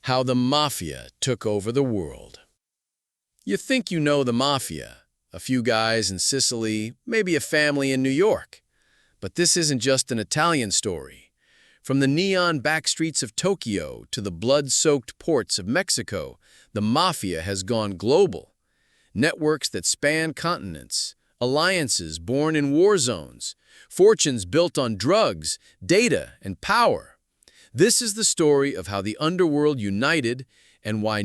How the Mafia took over the world. You think you know the Mafia, a few guys in Sicily, maybe a family in New York. But this isn't just an Italian story. From the neon backstreets of Tokyo to the blood-soaked ports of Mexico, the Mafia has gone global. Networks that span continents, alliances born in war zones, fortunes built on drugs, data, and power. This is the story of how the underworld united and why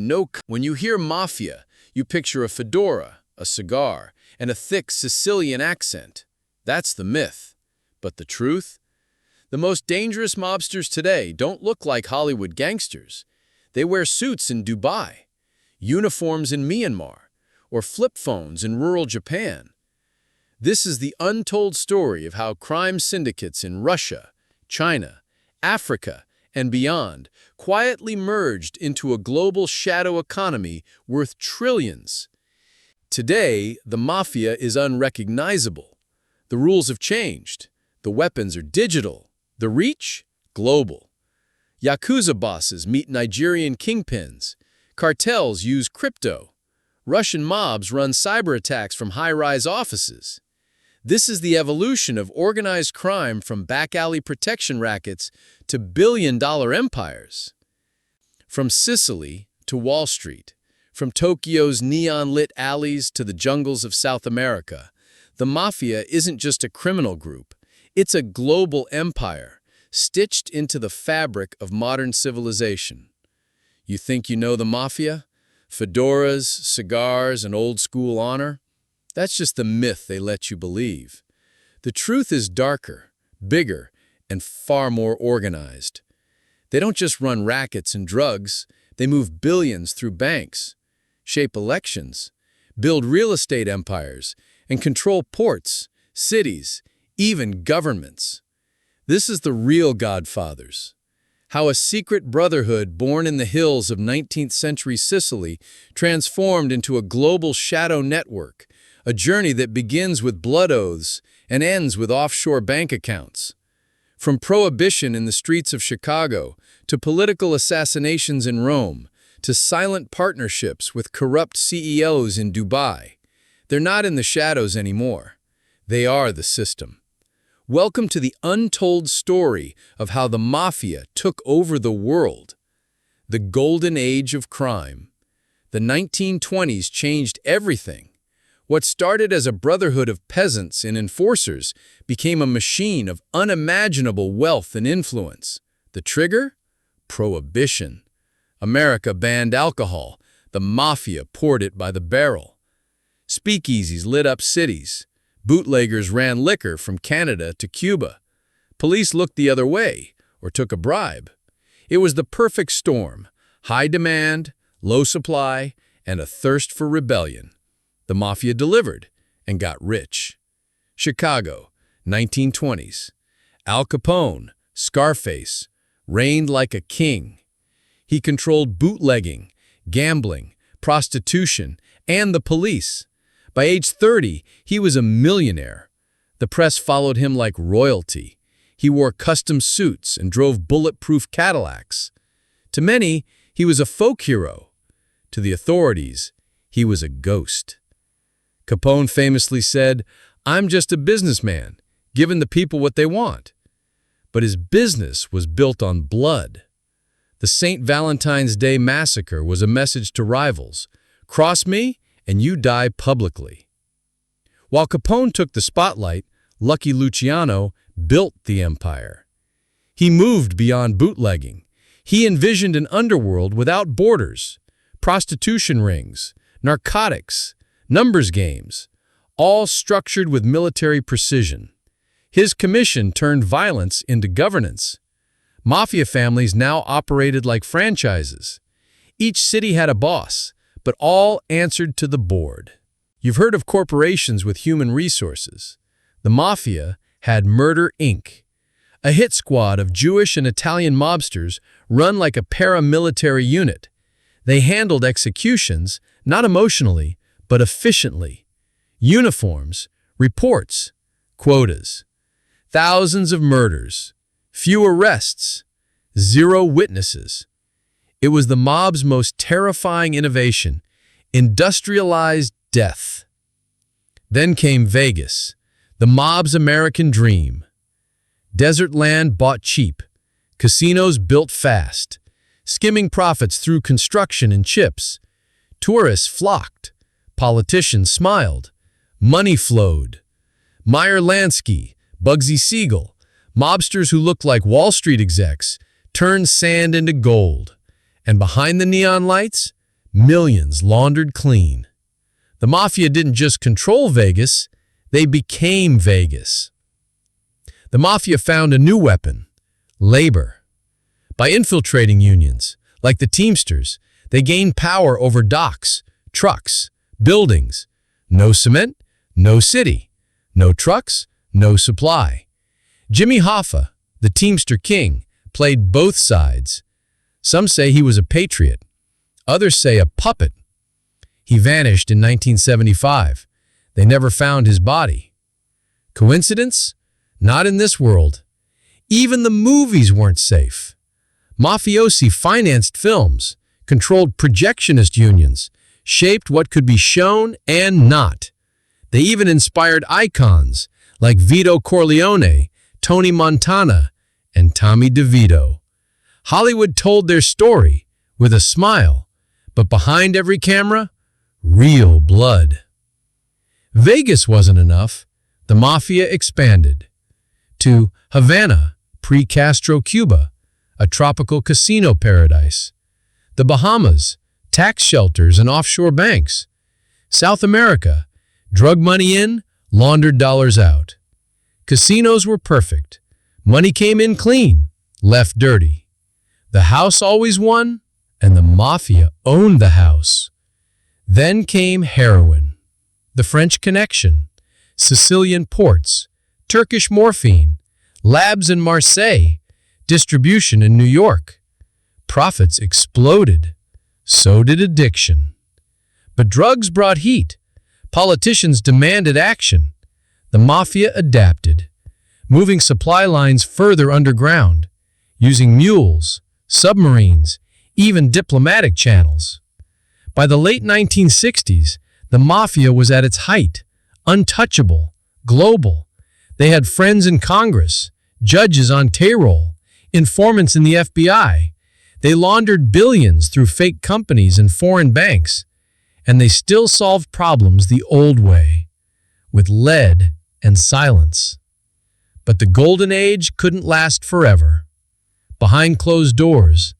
when you hear Mafia, you picture a fedora, a cigar, and a thick Sicilian accent. That's the myth. But the truth? The most dangerous mobsters today don't look like Hollywood gangsters. They wear suits in Dubai, uniforms in Myanmar, or flip phones in rural Japan. This is the untold story of how crime syndicates in Russia, China, Africa, and beyond quietly merged into a global shadow economy worth trillions. Today, the Mafia is unrecognizable. The rules have changed. The weapons are digital. The reach? Global. Yakuza bosses meet Nigerian kingpins. Cartels use crypto. Russian mobs run cyber attacks from high-rise offices. This is the evolution of organized crime from back-alley protection rackets to billion-dollar empires. From Sicily to Wall Street, from Tokyo's neon-lit alleys to the jungles of South America, the Mafia isn't just a criminal group. It's a global empire, stitched into the fabric of modern civilization. You think you know the Mafia? Fedoras, cigars, and old-school honor? That's just the myth they let you believe. The truth is darker, bigger, and far more organized. They don't just run rackets and drugs, they move billions through banks, shape elections, build real estate empires, and control ports, cities, even governments. This is the real Godfathers. How a secret brotherhood born in the hills of 19th century Sicily transformed into a global shadow network, a journey that begins with blood oaths and ends with offshore bank accounts. From prohibition in the streets of Chicago, to political assassinations in Rome, to silent partnerships with corrupt CEOs in Dubai, they're not in the shadows anymore. They are the system. Welcome to the untold story of how the Mafia took over the world. The golden age of crime. The 1920s changed everything. What started as a brotherhood of peasants and enforcers became a machine of unimaginable wealth and influence. The trigger? Prohibition. America banned alcohol. The Mafia poured it by the barrel. Speakeasies lit up cities. Bootleggers ran liquor from Canada to Cuba. Police looked the other way or took a bribe. It was the perfect storm. High demand, low supply, and a thirst for rebellion. The Mafia delivered and got rich. Chicago, 1920s. Al Capone, Scarface, reigned like a king. He controlled bootlegging, gambling, prostitution, and the police. By age 30, he was a millionaire. The press followed him like royalty. He wore custom suits and drove bulletproof Cadillacs. To many, he was a folk hero. To the authorities, he was a ghost. Capone famously said, "I'm just a businessman, giving the people what they want." But his business was built on blood. The St. Valentine's Day massacre was a message to rivals. Cross me, and you die publicly. While Capone took the spotlight, Lucky Luciano built the empire. He moved beyond bootlegging. He envisioned an underworld without borders, prostitution rings, narcotics, numbers games, all structured with military precision. His commission turned violence into governance. Mafia families now operated like franchises. Each city had a boss, but all answered to the board. You've heard of corporations with human resources. The Mafia had Murder, Inc., a hit squad of Jewish and Italian mobsters run like a paramilitary unit. They handled executions, not emotionally, but efficiently. Uniforms, reports, quotas. Thousands of murders, few arrests, zero witnesses. It was the mob's most terrifying innovation, industrialized death. Then came Vegas, the mob's American dream. Desert land bought cheap, casinos built fast, skimming profits through construction and chips. Tourists flocked, politicians smiled, money flowed. Meyer Lansky, Bugsy Siegel, mobsters who looked like Wall Street execs, turned sand into gold. And behind the neon lights, millions laundered clean. The Mafia didn't just control Vegas, they became Vegas. The Mafia found a new weapon, labor. By infiltrating unions, like the Teamsters, they gained power over docks, trucks, buildings. No cement, no city. No trucks, no supply. Jimmy Hoffa, the Teamster King, played both sides. Some say he was a patriot. Others say a puppet. He vanished in 1975. They never found his body. Coincidence? Not in this world. Even the movies weren't safe. Mafiosi financed films, controlled projectionist unions, shaped what could be shown and not. They even inspired icons like Vito Corleone, Tony Montana, and Tommy DeVito. Hollywood told their story with a smile, but behind every camera, real blood. Vegas wasn't enough. The Mafia expanded to Havana, pre-Castro Cuba, a tropical casino paradise. The Bahamas, tax shelters and offshore banks. South America, drug money in, laundered dollars out. Casinos were perfect. Money came in clean, left dirty. The house always won, and the Mafia owned the house. Then came heroin, the French Connection, Sicilian ports, Turkish morphine, labs in Marseille, distribution in New York. Profits exploded. So did addiction. But drugs brought heat. Politicians demanded action. The Mafia adapted, moving supply lines further underground, using mules, submarines, even diplomatic channels. By the late 1960s, the Mafia was at its height, untouchable, global. They had friends in Congress, judges on payroll, informants in the FBI. They laundered billions through fake companies and foreign banks. And they still solved problems the old way, with lead and silence. But the golden age couldn't last forever. Behind closed doors,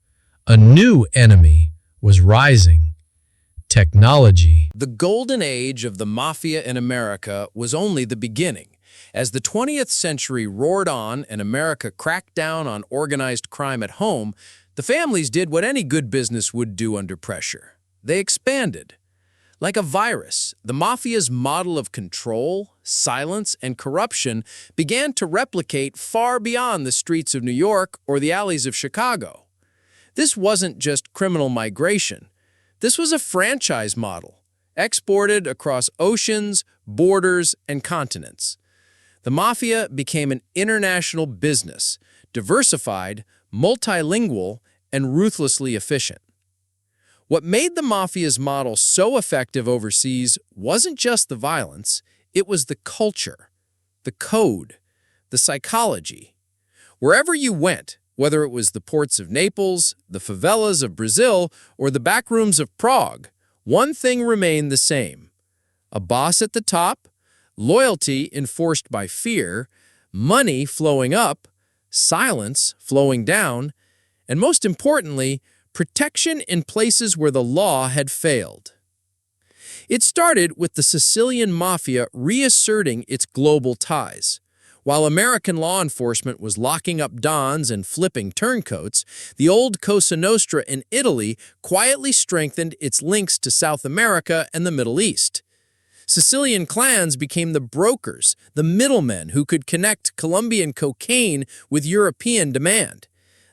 a new enemy was rising: technology. The golden age of the Mafia in America was only the beginning. As the 20th century roared on and America cracked down on organized crime at home, the families did what any good business would do under pressure. They expanded. Like a virus, the Mafia's model of control, silence, and corruption began to replicate far beyond the streets of New York or the alleys of Chicago. This wasn't just criminal migration. This was a franchise model, exported across oceans, borders, and continents. The Mafia became an international business, diversified, multilingual, and ruthlessly efficient. What made the Mafia's model so effective overseas wasn't just the violence, it was the culture, the code, the psychology. Wherever you went, whether it was the ports of Naples, the favelas of Brazil, or the backrooms of Prague, one thing remained the same: a boss at the top, loyalty enforced by fear, money flowing up, silence flowing down, and most importantly, protection in places where the law had failed. It started with the Sicilian Mafia reasserting its global ties. While American law enforcement was locking up dons and flipping turncoats, the old Cosa Nostra in Italy quietly strengthened its links to South America and the Middle East. Sicilian clans became the brokers, the middlemen who could connect Colombian cocaine with European demand.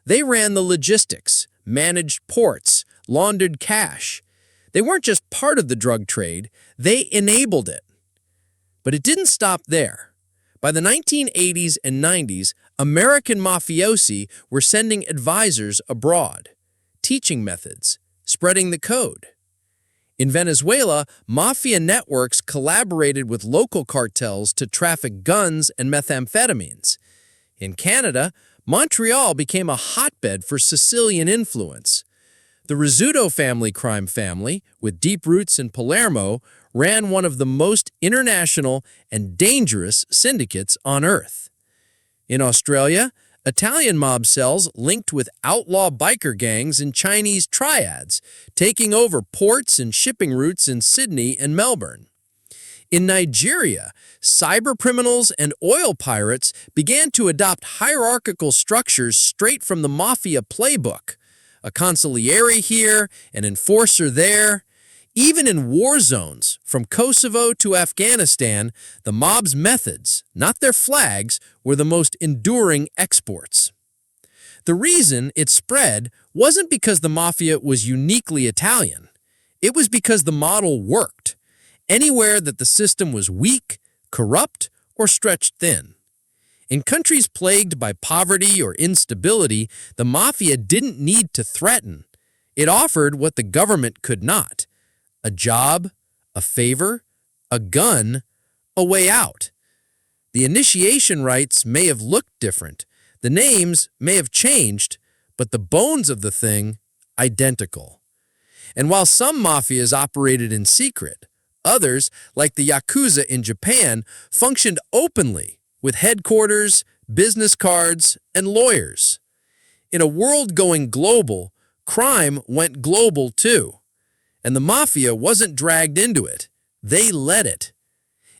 They ran the logistics, managed ports, laundered cash. They weren't just part of the drug trade, they enabled it. But it didn't stop there. By the 1980s and 90s, American mafiosi were sending advisors abroad. teaching methods, spreading the code. In Venezuela, mafia networks collaborated with local cartels to traffic guns and methamphetamines. In Canada, Montreal became a hotbed for Sicilian influence. The Rizzuto crime family, with deep roots in Palermo, ran one of the most international and dangerous syndicates on Earth. In Australia, Italian mob cells linked with outlaw biker gangs and Chinese triads, taking over ports and shipping routes in Sydney and Melbourne. In Nigeria, cybercriminals and oil pirates began to adopt hierarchical structures straight from the Mafia playbook. A consigliere here, an enforcer there. Even in war zones, from Kosovo to Afghanistan, the mob's methods, not their flags, were the most enduring exports. The reason it spread wasn't because the Mafia was uniquely Italian. It was because the model worked. Anywhere that the system was weak, corrupt, or stretched thin. In countries plagued by poverty or instability, the Mafia didn't need to threaten. It offered what the government could not: a job, a favor, a gun, a way out. The initiation rites may have looked different, the names may have changed, but the bones of the thing, identical. And while some mafias operated in secret, others, like the Yakuza in Japan, functioned openly with headquarters, business cards, and lawyers. In a world going global, crime went global too. And the Mafia wasn't dragged into it. They led it.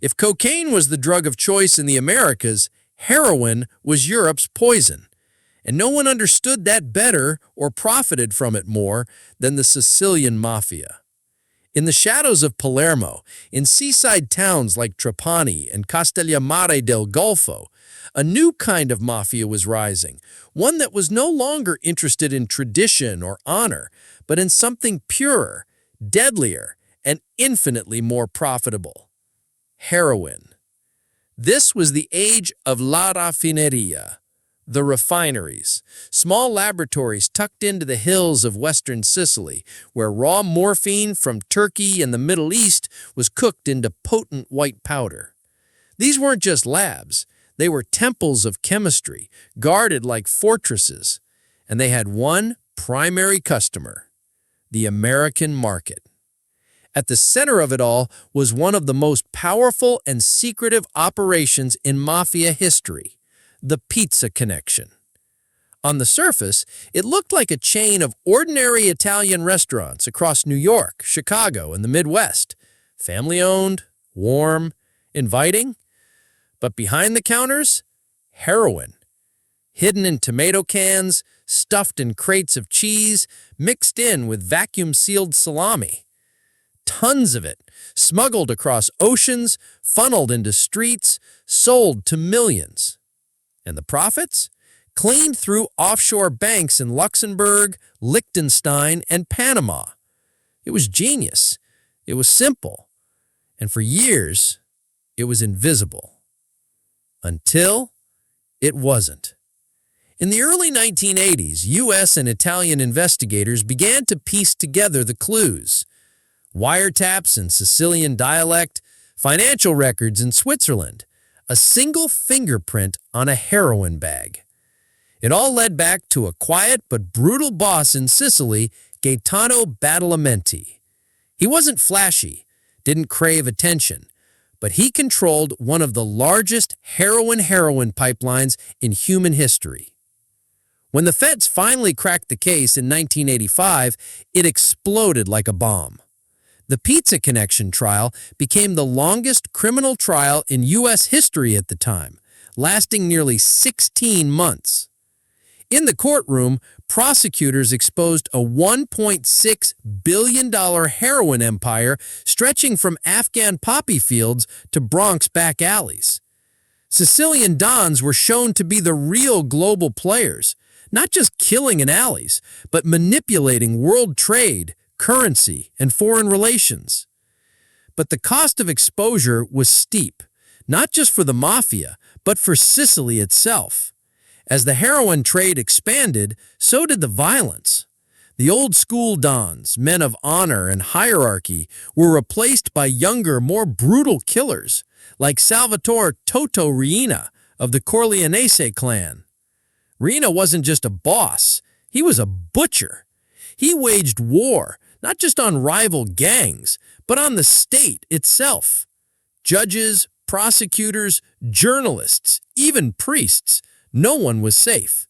If cocaine was the drug of choice in the Americas, heroin was Europe's poison. And no one understood that better or profited from it more than the Sicilian Mafia. In the shadows of Palermo, in seaside towns like Trapani and Castellammare del Golfo, a new kind of mafia was rising, one that was no longer interested in tradition or honor, but in something purer, deadlier, and infinitely more profitable: heroin. This was the age of la raffineria, the refineries, small laboratories tucked into the hills of western Sicily, where raw morphine from Turkey and the Middle East was cooked into potent white powder. These weren't just labs, they were temples of chemistry, guarded like fortresses, and they had one primary customer: the American market. At the center of it all was one of the most powerful and secretive operations in Mafia history: the pizza connection. On the surface, it looked like a chain of ordinary Italian restaurants across New York, Chicago, and the Midwest. Family-owned, warm, inviting. But behind the counters, heroin. Hidden in tomato cans, stuffed in crates of cheese, mixed in with vacuum-sealed salami. Tons of it, smuggled across oceans, funneled into streets, sold to millions. And the profits? Cleaned through offshore banks in Luxembourg, Liechtenstein, and Panama. It was genius. It was simple. And for years, it was invisible. Until it wasn't. In the early 1980s, U.S. and Italian investigators began to piece together the clues. Wiretaps in Sicilian dialect, financial records in Switzerland, a single fingerprint on a heroin bag. It all led back to a quiet but brutal boss in Sicily, Gaetano Badalamenti. He wasn't flashy, didn't crave attention, but he controlled one of the largest heroin pipelines in human history. When the feds finally cracked the case in 1985, it exploded like a bomb. The Pizza Connection trial became the longest criminal trial in U.S. history at the time, lasting nearly 16 months. In the courtroom, prosecutors exposed a $1.6 billion heroin empire stretching from Afghan poppy fields to Bronx back alleys. Sicilian dons were shown to be the real global players, not just killing in alleys, but manipulating world trade, currency, and foreign relations. But the cost of exposure was steep, not just for the Mafia, but for Sicily itself. As the heroin trade expanded, so did the violence. The old-school dons, men of honor and hierarchy, were replaced by younger, more brutal killers, like Salvatore Toto Riina of the Corleonese clan. Riina wasn't just a boss, he was a butcher. He waged war, not just on rival gangs, but on the state itself. Judges, prosecutors, journalists, even priests, no one was safe.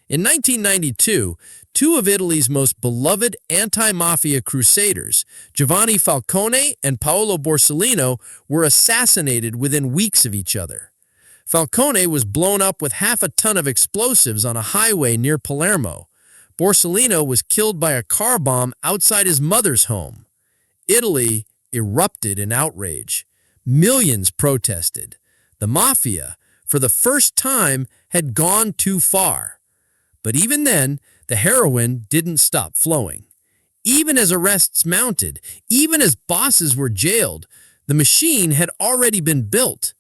In 1992, two of Italy's most beloved anti-mafia crusaders, Giovanni Falcone and Paolo Borsellino, were assassinated within weeks of each other. Falcone was blown up with half a ton of explosives on a highway near Palermo. Borsellino was killed by a car bomb outside his mother's home. Italy erupted in outrage. Millions protested. The Mafia, for the first time, had gone too far. But even then, the heroin didn't stop flowing. Even as arrests mounted, even as bosses were jailed, the machine had already been built.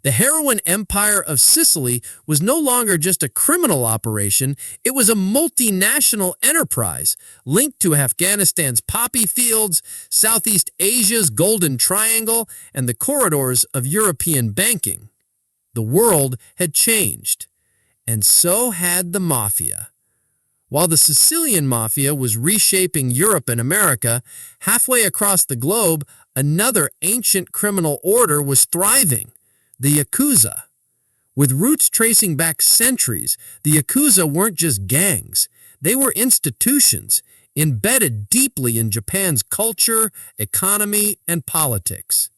The heroin empire of Sicily was no longer just a criminal operation, it was a multinational enterprise linked to Afghanistan's poppy fields, Southeast Asia's Golden Triangle, and the corridors of European banking. The world had changed. And so had the Mafia. While the Sicilian Mafia was reshaping Europe and America, halfway across the globe, another ancient criminal order was thriving, the Yakuza. With roots tracing back centuries, the Yakuza weren't just gangs. They were institutions, embedded deeply in Japan's culture, economy, and politics.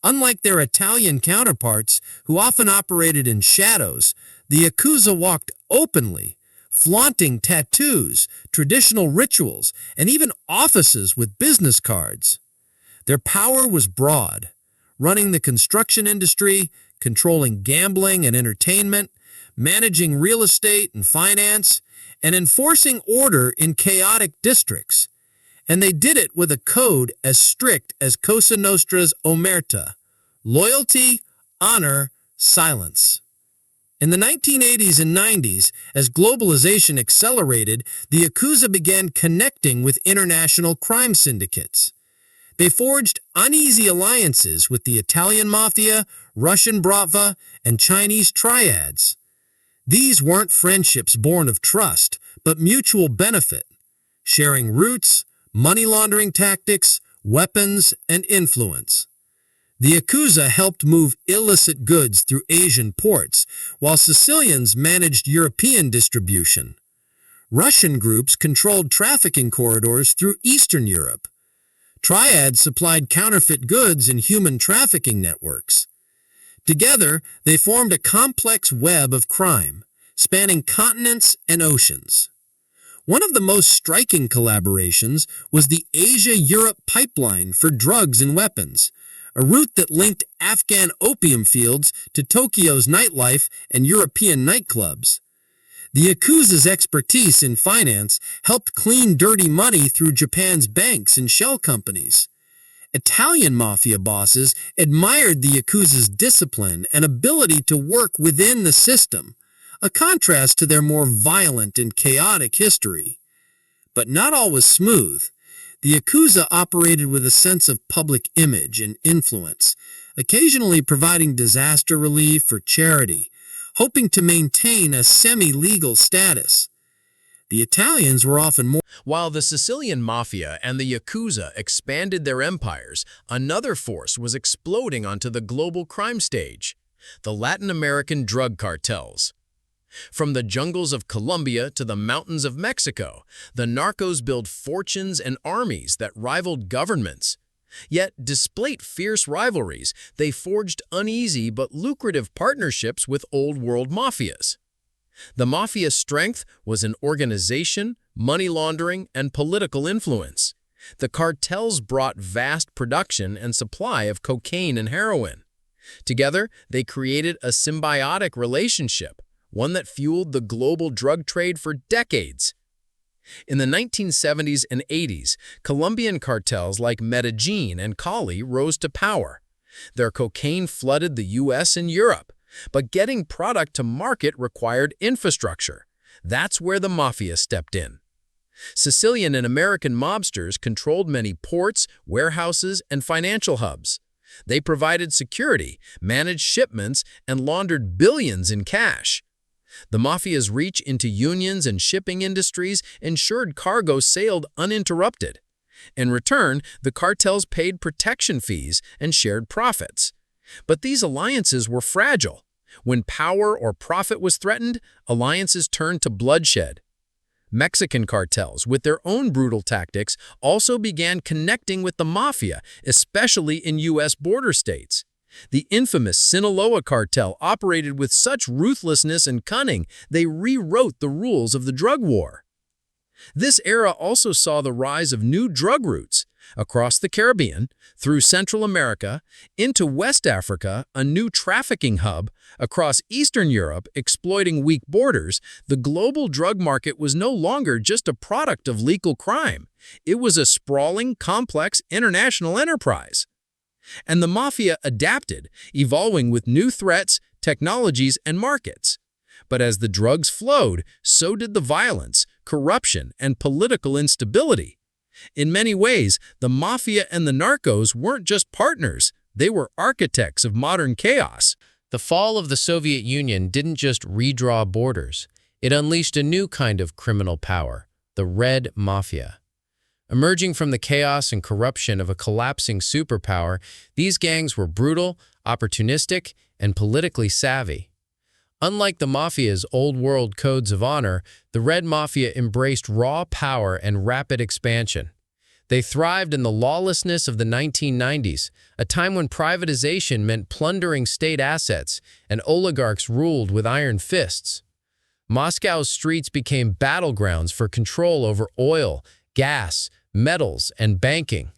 Unlike their Italian counterparts, who often operated in shadows, the Yakuza walked openly, flaunting tattoos, traditional rituals, and even offices with business cards. Their power was broad, running the construction industry, controlling gambling and entertainment, managing real estate and finance, and enforcing order in chaotic districts. And they did it with a code as strict as Cosa Nostra's omerta: loyalty, honor, silence. In the 1980s and 90s, as globalization accelerated, the Yakuza began connecting with international crime syndicates. They forged uneasy alliances with the Italian Mafia, Russian Bratva, and Chinese triads. These weren't friendships born of trust, but mutual benefit, sharing roots, money laundering tactics, weapons, and influence. The Yakuza helped move illicit goods through Asian ports, while Sicilians managed European distribution. Russian groups controlled trafficking corridors through Eastern Europe. Triads supplied counterfeit goods and human trafficking networks. Together, they formed a complex web of crime, spanning continents and oceans. One of the most striking collaborations was the Asia-Europe pipeline for drugs and weapons, a route that linked Afghan opium fields to Tokyo's nightlife and European nightclubs. The Yakuza's expertise in finance helped clean dirty money through Japan's banks and shell companies. Italian mafia bosses admired the Yakuza's discipline and ability to work within the system, a contrast to their more violent and chaotic history. But not all was smooth. The Yakuza operated with a sense of public image and influence, occasionally providing disaster relief or charity, hoping to maintain a semi-legal status. The Italians were often more... While the Sicilian Mafia and the Yakuza expanded their empires, another force was exploding onto the global crime stage: the Latin American drug cartels. From the jungles of Colombia to the mountains of Mexico, the narcos built fortunes and armies that rivaled governments. Yet, despite fierce rivalries, they forged uneasy but lucrative partnerships with old-world mafias. The mafia's strength was in organization, money laundering, and political influence. The cartels brought vast production and supply of cocaine and heroin. Together, they created a symbiotic relationship, one that fueled the global drug trade for decades. In the 1970s and 80s, Colombian cartels like Medellin and Cali rose to power. Their cocaine flooded the U.S. and Europe, but getting product to market required infrastructure. That's where the mafia stepped in. Sicilian and American mobsters controlled many ports, warehouses, and financial hubs. They provided security, managed shipments, and laundered billions in cash. The Mafia's reach into unions and shipping industries ensured cargo sailed uninterrupted. In return, the cartels paid protection fees and shared profits. But these alliances were fragile. When power or profit was threatened, alliances turned to bloodshed. Mexican cartels, with their own brutal tactics, also began connecting with the Mafia, especially in U.S. border states. The infamous Sinaloa cartel operated with such ruthlessness and cunning, they rewrote the rules of the drug war. This era also saw the rise of new drug routes across the Caribbean, through Central America, into West Africa, a new trafficking hub, across Eastern Europe, exploiting weak borders. The global drug market was no longer just a product of legal crime. It was a sprawling, complex international enterprise. And the Mafia adapted, evolving with new threats, technologies, and markets. But as the drugs flowed, so did the violence, corruption, and political instability. In many ways, the Mafia and the narcos weren't just partners, they were architects of modern chaos. The fall of the Soviet Union didn't just redraw borders. It unleashed a new kind of criminal power, the Red Mafia. Emerging from the chaos and corruption of a collapsing superpower, these gangs were brutal, opportunistic, and politically savvy. Unlike the Mafia's old-world codes of honor, the Red Mafia embraced raw power and rapid expansion. They thrived in the lawlessness of the 1990s, a time when privatization meant plundering state assets and oligarchs ruled with iron fists. Moscow's streets became battlegrounds for control over oil, gas, metals, and banking.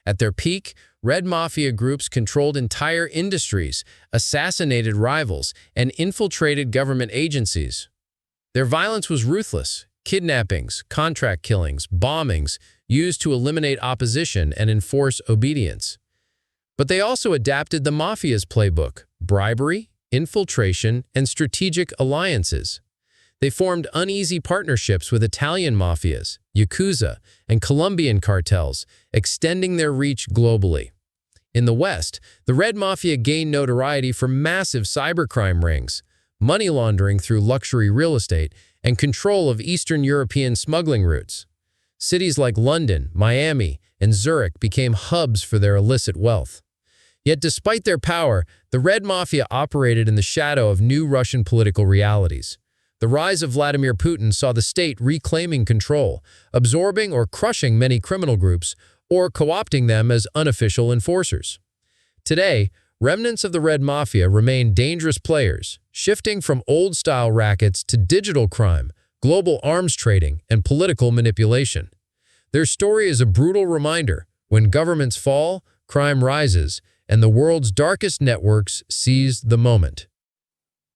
At their peak, Red Mafia groups controlled entire industries, assassinated rivals, and infiltrated government agencies. Their violence was ruthless. Kidnappings, contract killings, bombings, used to eliminate opposition and enforce obedience. But they also adapted the Mafia's playbook: bribery, infiltration, and strategic alliances. They formed uneasy partnerships with Italian mafias, Yakuza, and Colombian cartels, extending their reach globally. In the West, the Red Mafia gained notoriety for massive cybercrime rings, money laundering through luxury real estate, and control of Eastern European smuggling routes. Cities like London, Miami, and Zurich became hubs for their illicit wealth. Yet despite their power, the Red Mafia operated in the shadow of new Russian political realities. The rise of Vladimir Putin saw the state reclaiming control, absorbing or crushing many criminal groups, or co-opting them as unofficial enforcers. Today, remnants of the Red Mafia remain dangerous players, shifting from old-style rackets to digital crime, global arms trading, and political manipulation. Their story is a brutal reminder: when governments fall, crime rises, and the world's darkest networks seize the moment.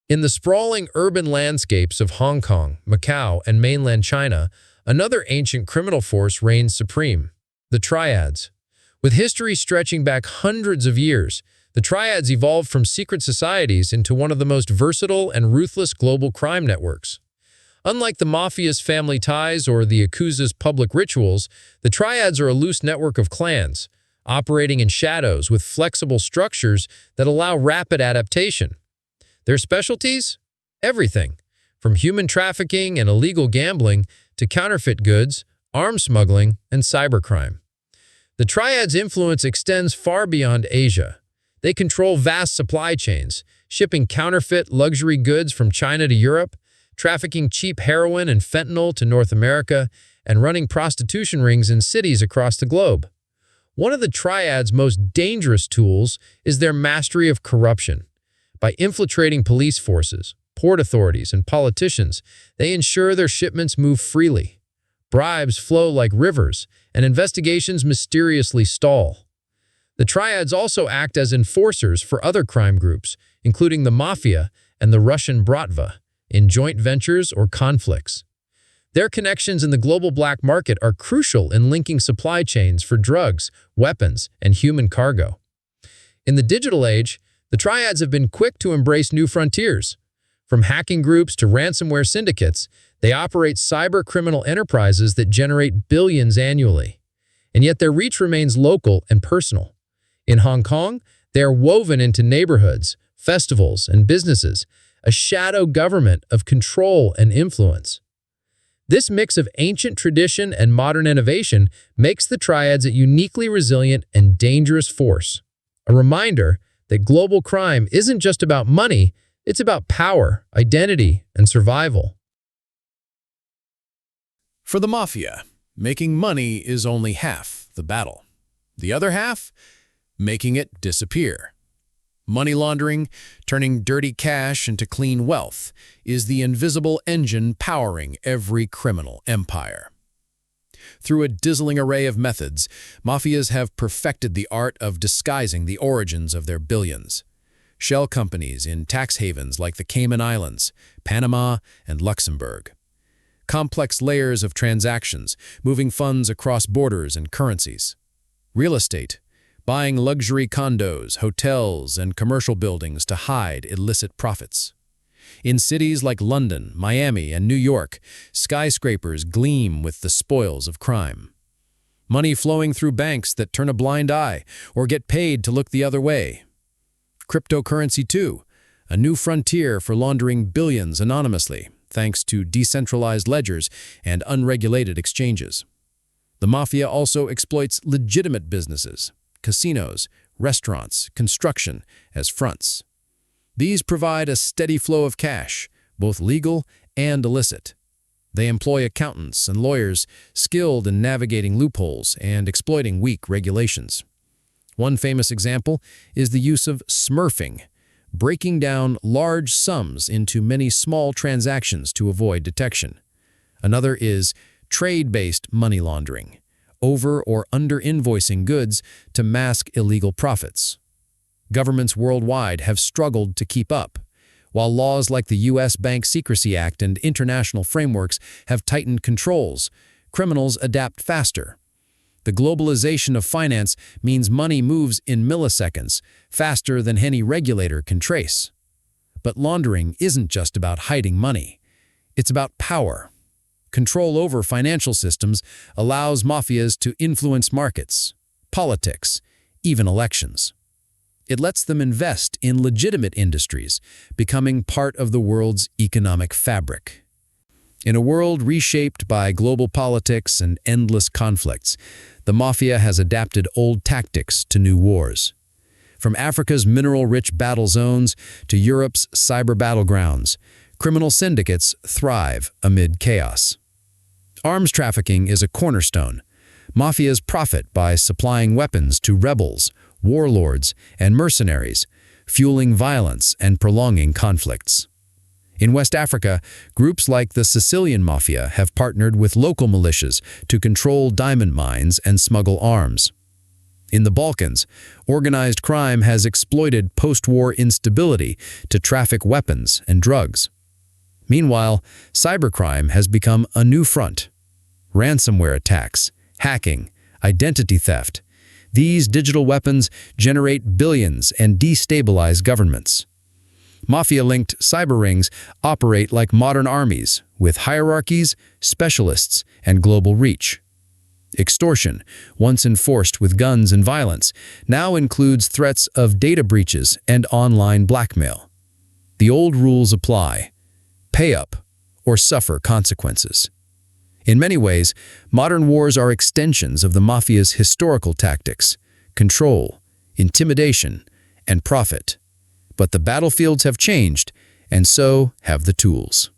In the sprawling urban landscapes of Hong Kong, Macau, and mainland China, another ancient criminal force reigns supreme: the Triads. With history stretching back hundreds of years, the Triads evolved from secret societies into one of the most versatile and ruthless global crime networks. Unlike the Mafia's family ties or the Yakuza's public rituals, the Triads are a loose network of clans, operating in shadows with flexible structures that allow rapid adaptation. Their specialties? Everything, from human trafficking and illegal gambling to counterfeit goods, arms smuggling, and cybercrime. The Triads' influence extends far beyond Asia. They control vast supply chains, shipping counterfeit luxury goods from China to Europe, trafficking cheap heroin and fentanyl to North America, and running prostitution rings in cities across the globe. One of the Triads' most dangerous tools is their mastery of corruption. By infiltrating police forces, port authorities, and politicians, they ensure their shipments move freely. Bribes flow like rivers, and investigations mysteriously stall. The Triads also act as enforcers for other crime groups, including the Mafia and the Russian Bratva, in joint ventures or conflicts. Their connections in the global black market are crucial in linking supply chains for drugs, weapons, and human cargo. In the digital age, the Triads have been quick to embrace new frontiers. From hacking groups to ransomware syndicates, they operate cyber-criminal enterprises that generate billions annually. And yet their reach remains local and personal. In Hong Kong, they are woven into neighborhoods, festivals, and businesses, a shadow government of control and influence. This mix of ancient tradition and modern innovation makes the triads a uniquely resilient and dangerous force. A reminder that global crime isn't just about money, it's about power, identity, and survival. For the Mafia, making money is only half the battle. The other half, making it disappear. Money laundering, turning dirty cash into clean wealth, is the invisible engine powering every criminal empire. Through a dazzling array of methods, mafias have perfected the art of disguising the origins of their billions. Shell companies in tax havens like the Cayman Islands, Panama, and Luxembourg. Complex layers of transactions, moving funds across borders and currencies. Real estate, buying luxury condos, hotels, and commercial buildings to hide illicit profits. In cities like London, Miami, and New York, skyscrapers gleam with the spoils of crime. Money flowing through banks that turn a blind eye or get paid to look the other way. Cryptocurrency too, a new frontier for laundering billions anonymously, thanks to decentralized ledgers and unregulated exchanges. The Mafia also exploits legitimate businesses, casinos, restaurants, construction as fronts. These provide a steady flow of cash, both legal and illicit. They employ accountants and lawyers skilled in navigating loopholes and exploiting weak regulations. One famous example is the use of smurfing, breaking down large sums into many small transactions to avoid detection. Another is trade-based money laundering, over or under-invoicing goods to mask illegal profits. Governments worldwide have struggled to keep up. While laws like the U.S. Bank Secrecy Act and international frameworks have tightened controls, criminals adapt faster. The globalization of finance means money moves in milliseconds, faster than any regulator can trace. But laundering isn't just about hiding money. It's about power. Control over financial systems allows mafias to influence markets, politics, even elections. It lets them invest in legitimate industries, becoming part of the world's economic fabric. In a world reshaped by global politics and endless conflicts, the Mafia has adapted old tactics to new wars. From Africa's mineral-rich battle zones to Europe's cyber battlegrounds, criminal syndicates thrive amid chaos. Arms trafficking is a cornerstone. Mafias profit by supplying weapons to rebels, warlords, and mercenaries, fueling violence and prolonging conflicts. In West Africa, groups like the Sicilian Mafia have partnered with local militias to control diamond mines and smuggle arms. In the Balkans, organized crime has exploited post-war instability to traffic weapons and drugs. Meanwhile, cybercrime has become a new front. Ransomware attacks, hacking, identity theft. These digital weapons generate billions and destabilize governments. Mafia-linked cyber rings operate like modern armies, with hierarchies, specialists, and global reach. Extortion, once enforced with guns and violence, now includes threats of data breaches and online blackmail. The old rules apply: pay up or suffer consequences. In many ways, modern wars are extensions of the Mafia's historical tactics: control, intimidation, and profit. But the battlefields have changed, and so have the tools.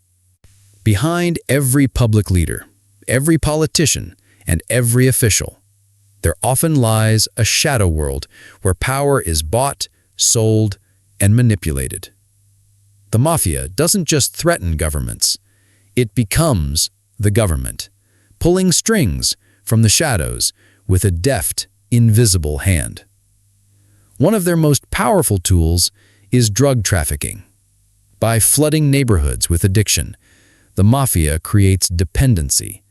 Behind every public leader, every politician, and every official, there often lies a shadow world where power is bought, sold, and manipulated. The Mafia doesn't just threaten governments, it becomes the government, pulling strings from the shadows with a deft, invisible hand. One of their most powerful tools is drug trafficking. By flooding neighborhoods with addiction, the Mafia creates dependency,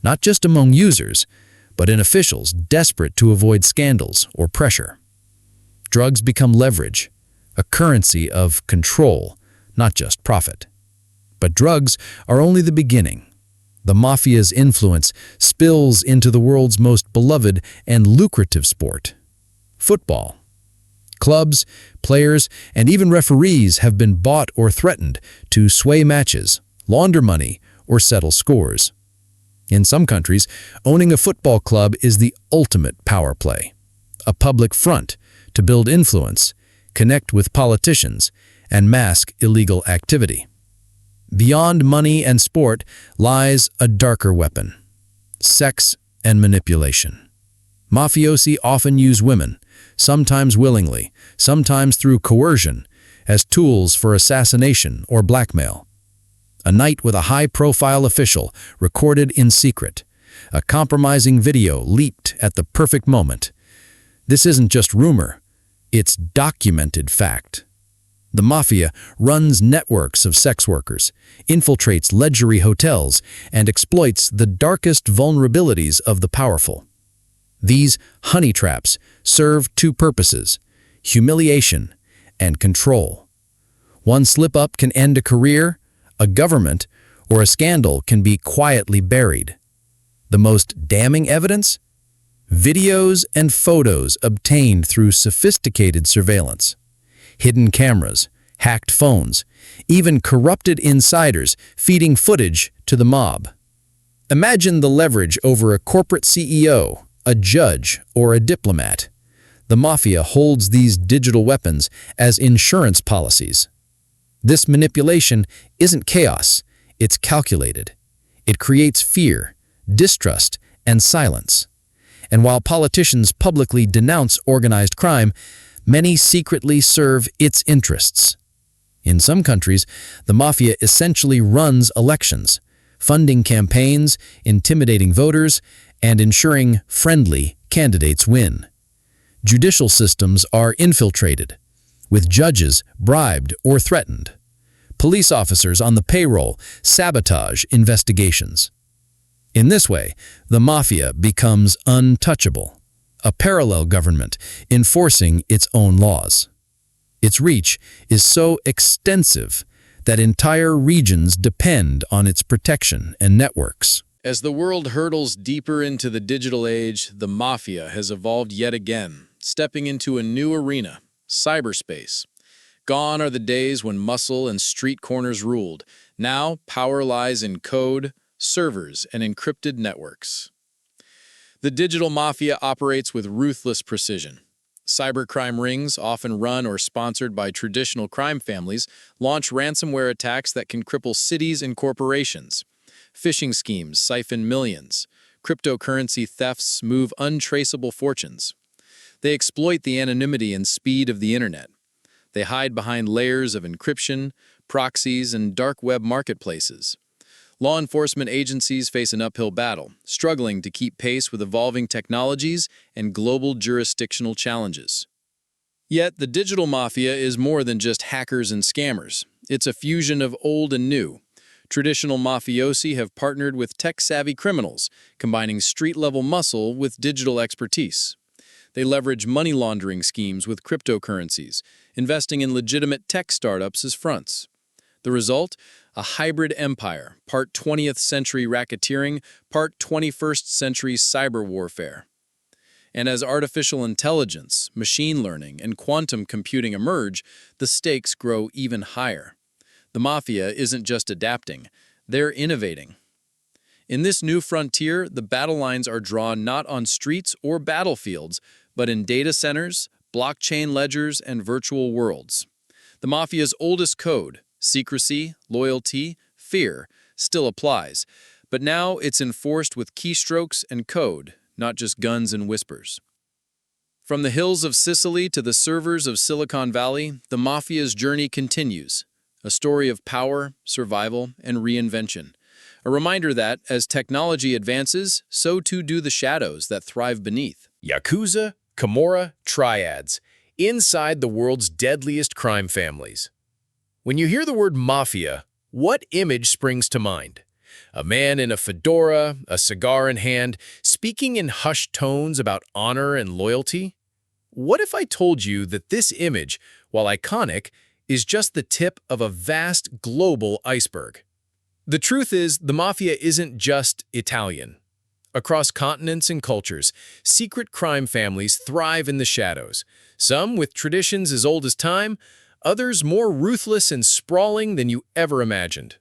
not just among users, but in officials desperate to avoid scandals or pressure. Drugs become leverage, a currency of control, not just profit. But drugs are only the beginning. The Mafia's influence spills into the world's most beloved and lucrative sport, football. Clubs, players, and even referees have been bought or threatened to sway matches, launder money, or settle scores. In some countries, owning a football club is the ultimate power play, a public front to build influence, connect with politicians, and mask illegal activity. Beyond money and sport lies a darker weapon: sex and manipulation. Mafiosi often use women, sometimes willingly, sometimes through coercion, as tools for assassination or blackmail. A night with a high-profile official recorded in secret. A compromising video leaked at the perfect moment. This isn't just rumor, it's documented fact. The Mafia runs networks of sex workers, infiltrates luxury hotels, and exploits the darkest vulnerabilities of the powerful. These honey traps serve two purposes: humiliation and control. One slip-up can end a career, a government, or a scandal can be quietly buried. The most damning evidence? Videos and photos obtained through sophisticated surveillance. Hidden cameras, hacked phones, even corrupted insiders feeding footage to the mob. Imagine the leverage over a corporate CEO, a judge, or a diplomat. The Mafia holds these digital weapons as insurance policies. This manipulation isn't chaos, it's calculated. It creates fear, distrust, and silence. And while politicians publicly denounce organized crime, many secretly serve its interests. In some countries, the Mafia essentially runs elections, funding campaigns, intimidating voters, and ensuring friendly candidates win. Judicial systems are infiltrated, with judges bribed or threatened. Police officers on the payroll sabotage investigations. In this way, the Mafia becomes untouchable, a parallel government enforcing its own laws. Its reach is so extensive that entire regions depend on its protection and networks. As the world hurtles deeper into the digital age, the Mafia has evolved yet again, stepping into a new arena: cyberspace. Gone are the days when muscle and street corners ruled. Now, power lies in code, servers, and encrypted networks. The digital Mafia operates with ruthless precision. Cybercrime rings, often run or sponsored by traditional crime families, launch ransomware attacks that can cripple cities and corporations. Phishing schemes siphon millions. Cryptocurrency thefts move untraceable fortunes. They exploit the anonymity and speed of the internet. They hide behind layers of encryption, proxies, and dark web marketplaces. Law enforcement agencies face an uphill battle, struggling to keep pace with evolving technologies and global jurisdictional challenges. Yet, the digital Mafia is more than just hackers and scammers. It's a fusion of old and new. Traditional mafiosi have partnered with tech-savvy criminals, combining street-level muscle with digital expertise. They leverage money laundering schemes with cryptocurrencies, investing in legitimate tech startups as fronts. The result? A hybrid empire, part 20th century racketeering, part 21st century cyber warfare. And as artificial intelligence, machine learning, and quantum computing emerge, the stakes grow even higher. The Mafia isn't just adapting, they're innovating. In this new frontier, the battle lines are drawn not on streets or battlefields, but in data centers, blockchain ledgers, and virtual worlds. The Mafia's oldest code, secrecy, loyalty, fear, still applies, but now it's enforced with keystrokes and code, not just guns and whispers. From the hills of Sicily to the servers of Silicon Valley, the Mafia's journey continues, a story of power, survival, and reinvention. A reminder that, as technology advances, so too do the shadows that thrive beneath. Yakuza, Camorra, triads, inside the world's deadliest crime families. When you hear the word Mafia, what image springs to mind? A man in a fedora, a cigar in hand, speaking in hushed tones about honor and loyalty? What if I told you that this image, while iconic, is just the tip of a vast global iceberg. The truth is, the Mafia isn't just Italian. Across continents and cultures, secret crime families thrive in the shadows, some with traditions as old as time, others more ruthless and sprawling than you ever imagined.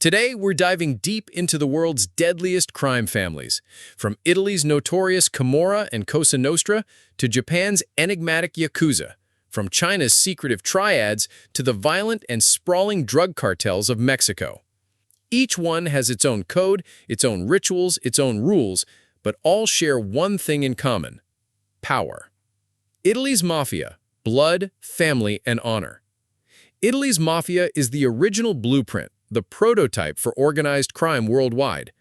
Today, we're diving deep into the world's deadliest crime families, from Italy's notorious Camorra and Cosa Nostra to Japan's enigmatic Yakuza, from China's secretive triads to the violent and sprawling drug cartels of Mexico. Each one has its own code, its own rituals, its own rules, but all share one thing in common: power. Italy's Mafia: blood, family, and honor. Italy's Mafia is the original blueprint, the prototype for organized crime worldwide.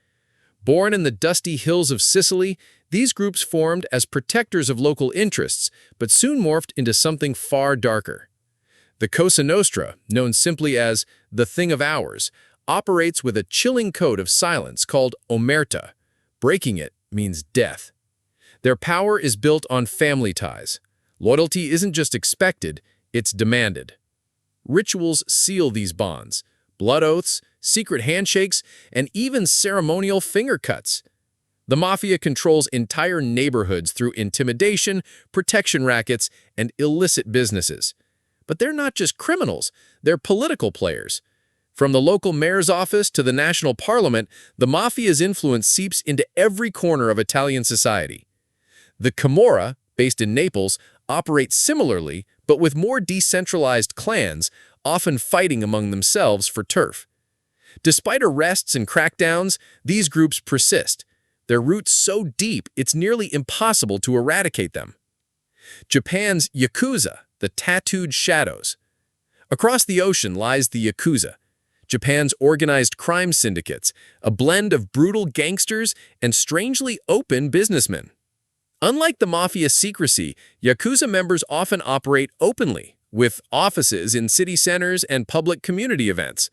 Born in the dusty hills of Sicily, these groups formed as protectors of local interests, but soon morphed into something far darker. The Cosa Nostra, known simply as the Thing of Ours, operates with a chilling code of silence called omerta. Breaking it means death. Their power is built on family ties. Loyalty isn't just expected, it's demanded. Rituals seal these bonds: blood oaths, secret handshakes, and even ceremonial finger cuts. The Mafia controls entire neighborhoods through intimidation, protection rackets, and illicit businesses. But they're not just criminals, they're political players. From the local mayor's office to the national parliament, the Mafia's influence seeps into every corner of Italian society. The Camorra, based in Naples, operates similarly, but with more decentralized clans, often fighting among themselves for turf. Despite arrests and crackdowns, these groups persist, their roots so deep it's nearly impossible to eradicate them. Japan's Yakuza, the tattooed shadows. Across the ocean lies the Yakuza, Japan's organized crime syndicates, a blend of brutal gangsters and strangely open businessmen. Unlike the Mafia's secrecy, Yakuza members often operate openly, with offices in city centers and public community events.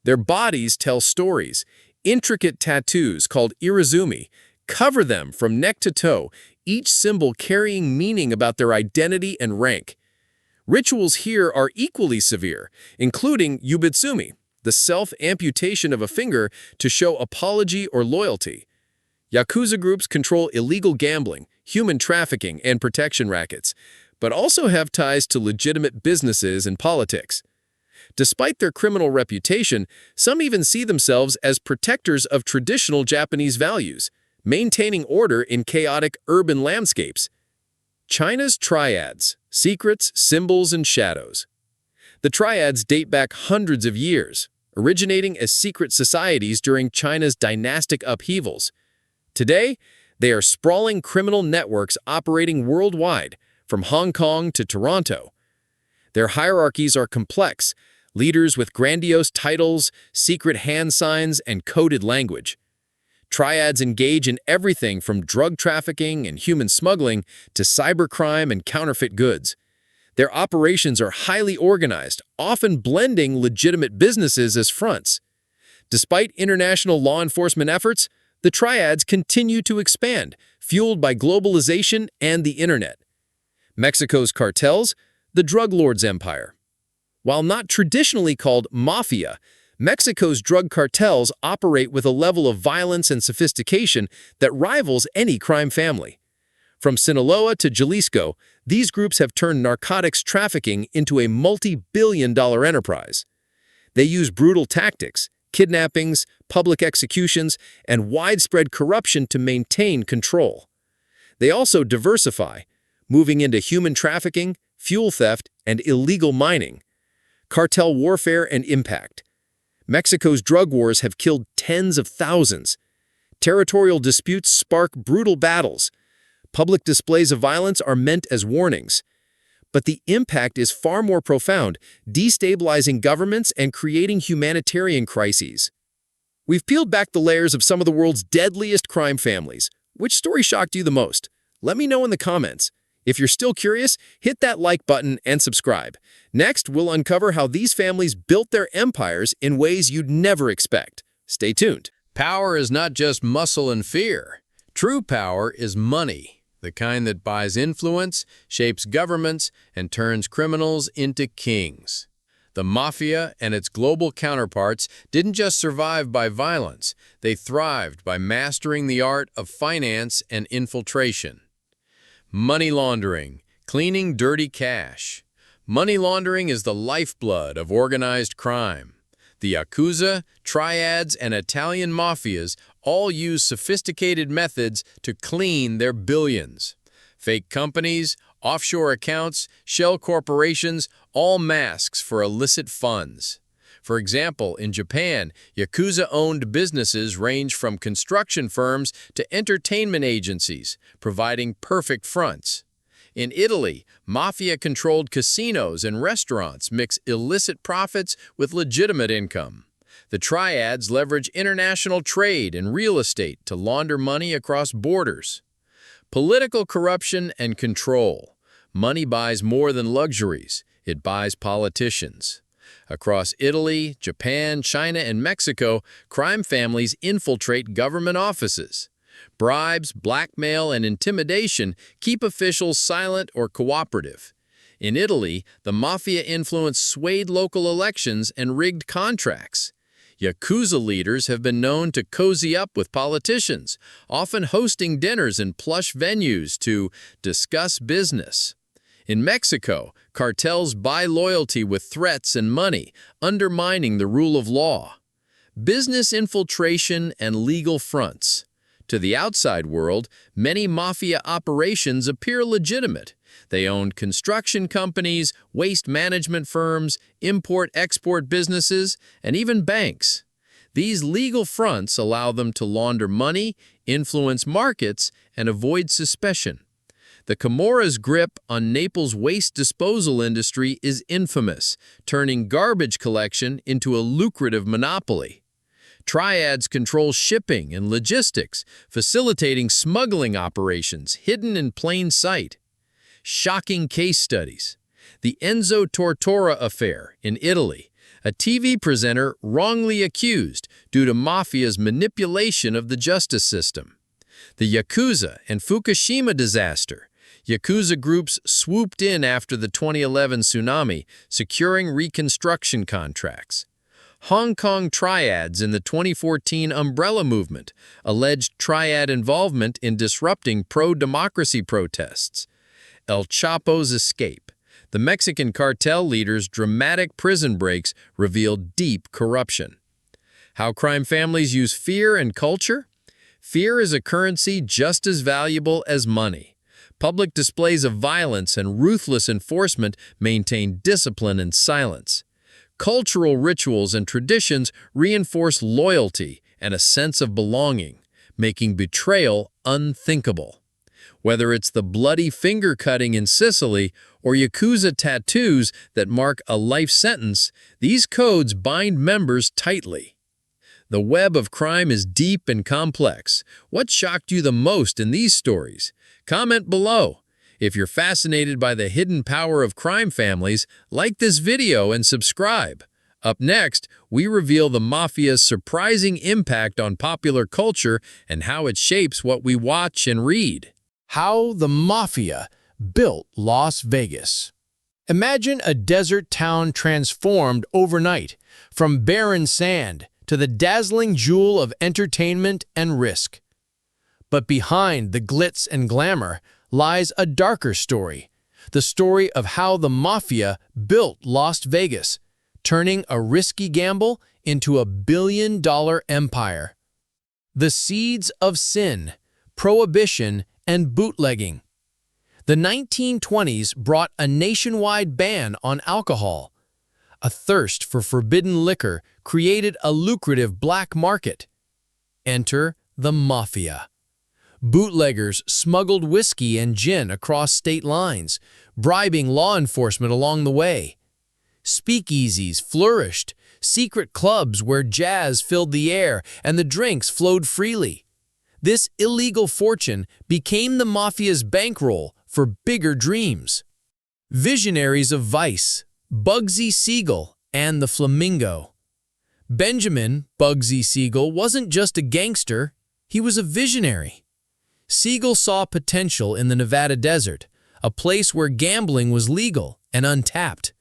Their bodies tell stories. Intricate tattoos called irizumi cover them from neck to toe, each symbol carrying meaning about their identity and rank. Rituals here are equally severe, including yubitsumi, the self-amputation of a finger to show apology or loyalty. Yakuza groups control illegal gambling, human trafficking, and protection rackets, but also have ties to legitimate businesses and politics. Despite their criminal reputation, some even see themselves as protectors of traditional Japanese values, maintaining order in chaotic urban landscapes. China's triads: secrets, symbols, and shadows. The triads date back hundreds of years, originating as secret societies during China's dynastic upheavals. Today, they are sprawling criminal networks operating worldwide, from Hong Kong to Toronto. Their hierarchies are complex, leaders with grandiose titles, secret hand signs, and coded language. Triads engage in everything from drug trafficking and human smuggling to cybercrime and counterfeit goods. Their operations are highly organized, often blending legitimate businesses as fronts. Despite international law enforcement efforts, the triads continue to expand, fueled by globalization and the internet. Mexico's cartels: the drug lord's empire. While not traditionally called Mafia, Mexico's drug cartels operate with a level of violence and sophistication that rivals any crime family. From Sinaloa to Jalisco, these groups have turned narcotics trafficking into a multi-billion-dollar enterprise. They use brutal tactics, kidnappings, public executions, and widespread corruption to maintain control. They also diversify, moving into human trafficking, fuel theft, and illegal mining. Cartel warfare and impact. Mexico's drug wars have killed tens of thousands. Territorial disputes spark brutal battles. Public displays of violence are meant as warnings. But the impact is far more profound, destabilizing governments and creating humanitarian crises. We've peeled back the layers of some of the world's deadliest crime families. Which story shocked you the most? Let me know in the comments. If you're still curious, hit that like button and subscribe. Next, we'll uncover how these families built their empires in ways you'd never expect. Stay tuned. Power is not just muscle and fear. True power is money, the kind that buys influence, shapes governments, and turns criminals into kings. The Mafia and its global counterparts didn't just survive by violence, they thrived by mastering the art of finance and infiltration. Money laundering, cleaning dirty cash. Money laundering is the lifeblood of organized crime. The Yakuza, triads, and Italian mafias all use sophisticated methods to clean their billions. Fake companies, offshore accounts, shell corporations, all masks for illicit funds. For example, in Japan, Yakuza-owned businesses range from construction firms to entertainment agencies, providing perfect fronts. In Italy, Mafia-controlled casinos and restaurants mix illicit profits with legitimate income. The triads leverage international trade and real estate to launder money across borders. Political corruption and control. Money buys more than luxuries. It buys politicians. Across Italy, Japan, China, and Mexico, crime families infiltrate government offices. Bribes, blackmail, and intimidation keep officials silent or cooperative. In Italy, the mafia influence swayed local elections and rigged contracts. Yakuza leaders have been known to cozy up with politicians, often hosting dinners in plush venues to discuss business. In Mexico, cartels buy loyalty with threats and money, undermining the rule of law. Business infiltration and legal fronts. To the outside world, many mafia operations appear legitimate. They owned construction companies, waste management firms, import-export businesses, and even banks. These legal fronts allow them to launder money, influence markets, and avoid suspicion. The Camorra's grip on Naples' waste disposal industry is infamous, turning garbage collection into a lucrative monopoly. Triads control shipping and logistics, facilitating smuggling operations hidden in plain sight. Shocking case studies. The Enzo Tortora affair in Italy, a TV presenter wrongly accused due to mafia's manipulation of the justice system. The Yakuza and Fukushima disaster. Yakuza groups swooped in after the 2011 tsunami, securing reconstruction contracts. Hong Kong triads in the 2014 Umbrella Movement alleged triad involvement in disrupting pro-democracy protests. El Chapo's escape. The Mexican cartel leader's dramatic prison breaks revealed deep corruption. How crime families use fear and culture? Fear is a currency just as valuable as money. Public displays of violence and ruthless enforcement maintain discipline and silence. Cultural rituals and traditions reinforce loyalty and a sense of belonging, making betrayal unthinkable. Whether it's the bloody finger-cutting in Sicily or Yakuza tattoos that mark a life sentence, these codes bind members tightly. The web of crime is deep and complex. What shocked you the most in these stories? Comment below. If you're fascinated by the hidden power of crime families, like this video and subscribe. Up next, we reveal the Mafia's surprising impact on popular culture and how it shapes what we watch and read. How the Mafia built Las Vegas. Imagine a desert town transformed overnight, from barren sand to the dazzling jewel of entertainment and risk. But behind the glitz and glamour lies a darker story, the story of how the Mafia built Las Vegas, turning a risky gamble into a billion-dollar empire. The seeds of sin, prohibition, and bootlegging. The 1920s brought a nationwide ban on alcohol. A thirst for forbidden liquor created a lucrative black market. Enter the Mafia. Bootleggers smuggled whiskey and gin across state lines, bribing law enforcement along the way. Speakeasies flourished, secret clubs where jazz filled the air and the drinks flowed freely. This illegal fortune became the Mafia's bankroll for bigger dreams. Visionaries of vice, Bugsy Siegel and the Flamingo. Benjamin Bugsy Siegel wasn't just a gangster, he was a visionary. Siegel saw potential in the Nevada desert, a place where gambling was legal and untapped.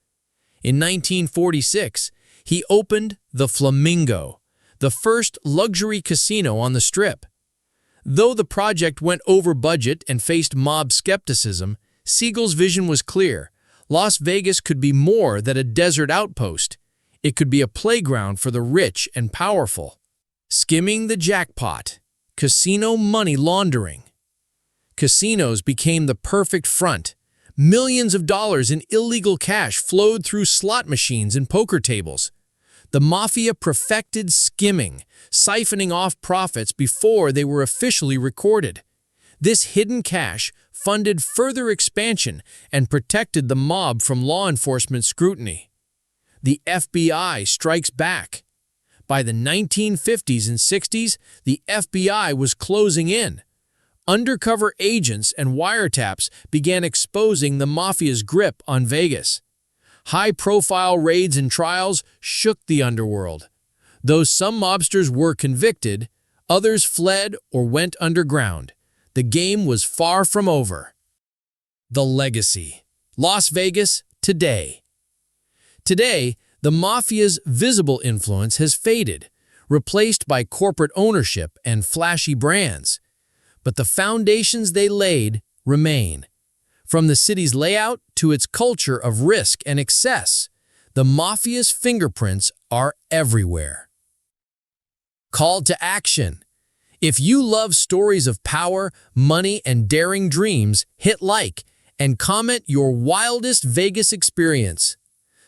In 1946, he opened the Flamingo, the first luxury casino on the Strip. Though the project went over budget and faced mob skepticism, Siegel's vision was clear. Las Vegas could be more than a desert outpost. It could be a playground for the rich and powerful. Skimming the jackpot. Casino money laundering. Casinos became the perfect front. Millions of dollars in illegal cash flowed through slot machines and poker tables. The Mafia perfected skimming, siphoning off profits before they were officially recorded. This hidden cash funded further expansion and protected the mob from law enforcement scrutiny. The FBI strikes back. By the 1950s and 60s, the FBI was closing in. Undercover agents and wiretaps began exposing the Mafia's grip on Vegas. High-profile raids and trials shook the underworld. Though some mobsters were convicted, others fled or went underground. The game was far from over. The legacy. Las Vegas today. Today, the Mafia's visible influence has faded, replaced by corporate ownership and flashy brands. But the foundations they laid remain. From the city's layout to its culture of risk and excess, the Mafia's fingerprints are everywhere. Call to action. If you love stories of power, money, and daring dreams, hit like and comment your wildest Vegas experience.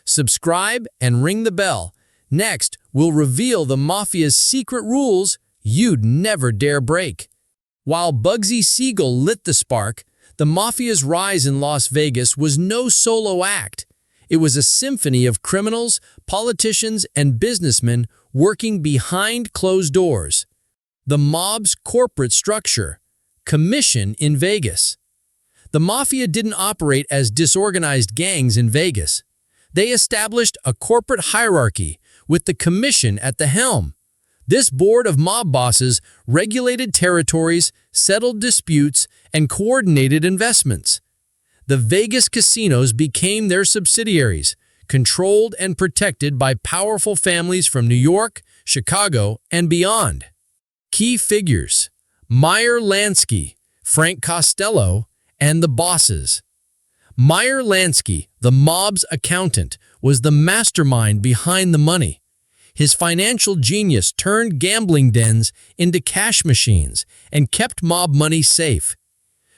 Subscribe and ring the bell. Next, we'll reveal the Mafia's secret rules you'd never dare break. While Bugsy Siegel lit the spark, the Mafia's rise in Las Vegas was no solo act. It was a symphony of criminals, politicians, and businessmen working behind closed doors. The mob's corporate structure. Commission in Vegas. The Mafia didn't operate as disorganized gangs in Vegas. They established a corporate hierarchy with the commission at the helm. This board of mob bosses regulated territories, settled disputes, and coordinated investments. The Vegas casinos became their subsidiaries, controlled and protected by powerful families from New York, Chicago, and beyond. Key figures: Meyer Lansky, Frank Costello, and the bosses. Meyer Lansky, the mob's accountant, was the mastermind behind the money. His financial genius turned gambling dens into cash machines and kept mob money safe.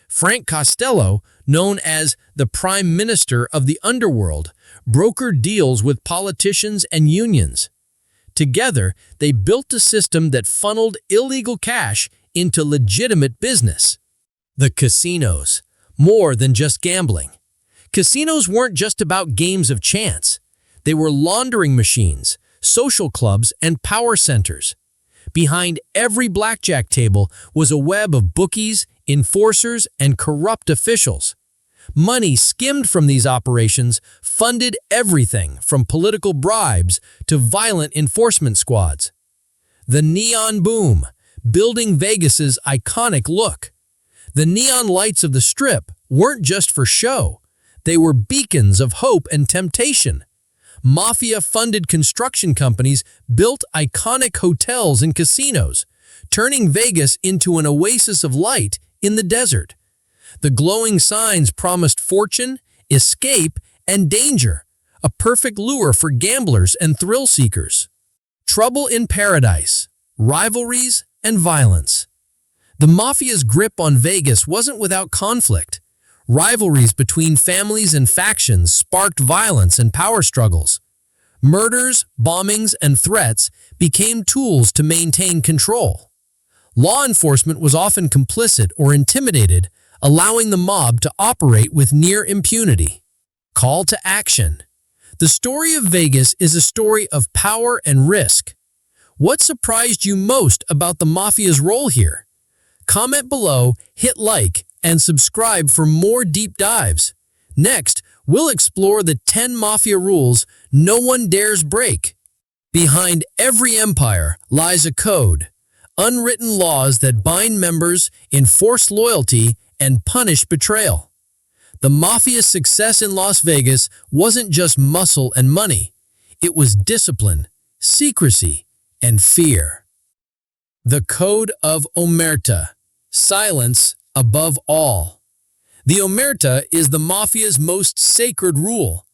Frank Costello, known as the Prime Minister of the underworld, brokered deals with politicians and unions. Together, they built a system that funneled illegal cash into legitimate business. The casinos. More than just gambling. Casinos weren't just about games of chance. They were laundering machines, social clubs, and power centers. Behind every blackjack table was a web of bookies, enforcers, and corrupt officials. Money skimmed from these operations funded everything from political bribes to violent enforcement squads. The neon boom, building Vegas's iconic look. The neon lights of the Strip weren't just for show. They were beacons of hope and temptation. Mafia-funded construction companies built iconic hotels and casinos, turning Vegas into an oasis of light in the desert. The glowing signs promised fortune, escape, and danger, a perfect lure for gamblers and thrill seekers. Trouble in paradise, rivalries, and violence. The Mafia's grip on Vegas wasn't without conflict. Rivalries between families and factions sparked violence and power struggles. Murders, bombings, and threats became tools to maintain control. Law enforcement was often complicit or intimidated, allowing the mob to operate with near impunity. Call to action. The story of Vegas is a story of power and risk. What surprised you most about the Mafia's role here? Comment below, hit like, and subscribe for more deep dives. Next, we'll explore the 10 Mafia rules no one dares break. Behind every empire lies a code, unwritten laws that bind members, enforce loyalty, and punish betrayal. The Mafia's success in Las Vegas wasn't just muscle and money. It was discipline, secrecy, and fear. The Code of Omerta, silence above all. The Omerta is the Mafia's most sacred rule.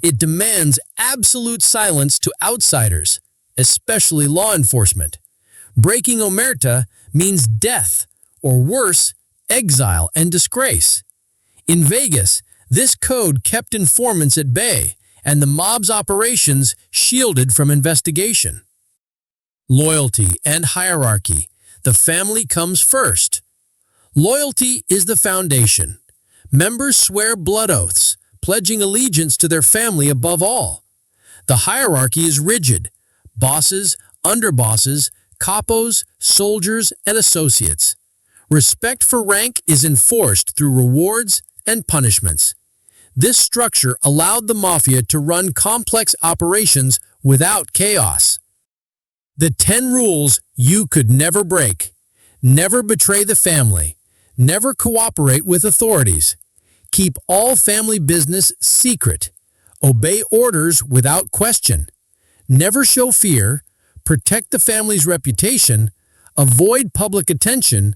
It demands absolute silence to outsiders, especially law enforcement. Breaking Omerta means death, or worse, exile and disgrace. In Vegas, this code kept informants at bay and the mob's operations shielded from investigation. Loyalty and hierarchy. The family comes first. Loyalty is the foundation. Members swear blood oaths, pledging allegiance to their family above all. The hierarchy is rigid. Bosses, underbosses, capos, soldiers, and associates. Respect for rank is enforced through rewards and punishments. This structure allowed the Mafia to run complex operations without chaos. The 10 rules you could never break. Never betray the family. Never cooperate with authorities. Keep all family business secret. Obey orders without question. Never show fear. Protect the family's reputation. Avoid public attention.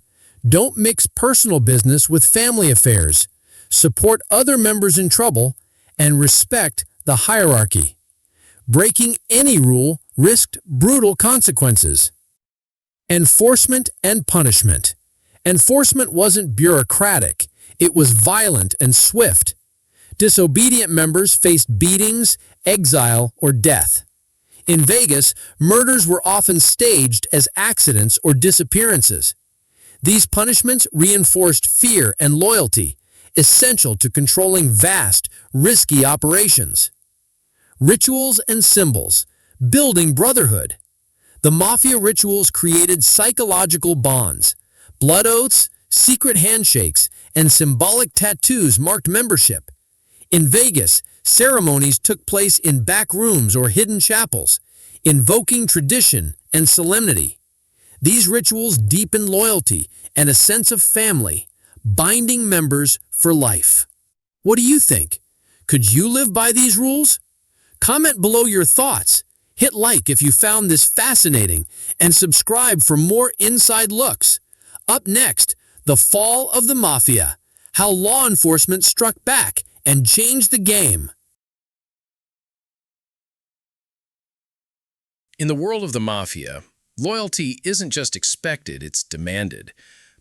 Don't mix personal business with family affairs. Support other members in trouble, and respect the hierarchy. Breaking any rule risked brutal consequences. Enforcement and punishment. Enforcement wasn't bureaucratic. It was violent and swift. Disobedient members faced beatings, exile, or death. In Vegas, murders were often staged as accidents or disappearances. These punishments reinforced fear and loyalty, essential to controlling vast, risky operations. Rituals and symbols, building brotherhood. The Mafia rituals created psychological bonds. Blood oaths, secret handshakes, and symbolic tattoos marked membership. In Vegas, ceremonies took place in back rooms or hidden chapels, invoking tradition and solemnity. These rituals deepened loyalty and a sense of family, binding members for life. What do you think? Could you live by these rules? Comment below your thoughts. Hit like if you found this fascinating, and subscribe for more inside looks. Up next, the fall of the Mafia, how law enforcement struck back and changed the game. In the world of the Mafia, loyalty isn't just expected, it's demanded.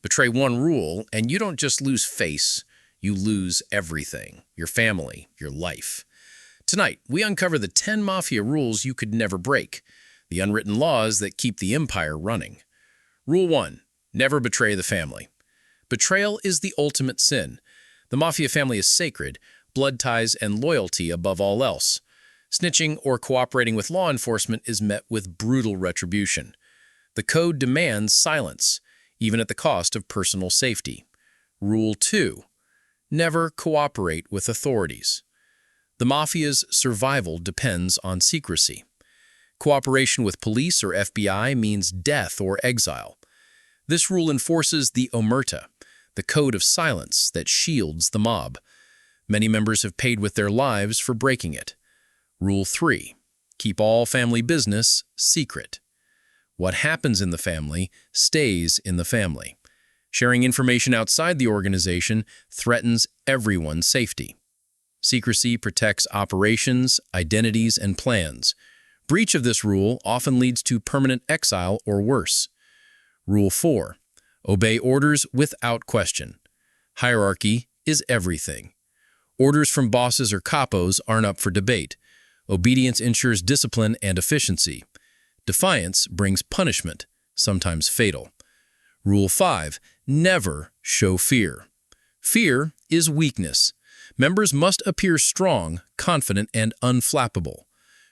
Betray one rule, and you don't just lose face, you lose everything. Your family, your life. Tonight, we uncover the 10 Mafia rules you could never break, the unwritten laws that keep the empire running. Rule 1. Never betray the family. Betrayal is the ultimate sin. The Mafia family is sacred, blood ties and loyalty above all else. Snitching or cooperating with law enforcement is met with brutal retribution. The code demands silence, even at the cost of personal safety. Rule 2. Never cooperate with authorities. The Mafia's survival depends on secrecy. Cooperation with police or FBI means death or exile. This rule enforces the Omerta, the code of silence that shields the mob. Many members have paid with their lives for breaking it. Rule 3. Keep all family business secret. What happens in the family stays in the family. Sharing information outside the organization threatens everyone's safety. Secrecy protects operations, identities, and plans. Breach of this rule often leads to permanent exile or worse. Rule 4. Obey orders without question. Hierarchy is everything. Orders from bosses or capos aren't up for debate. Obedience ensures discipline and efficiency. Defiance brings punishment, sometimes fatal. Rule 5. Never show fear. Fear is weakness. Members must appear strong, confident, and unflappable.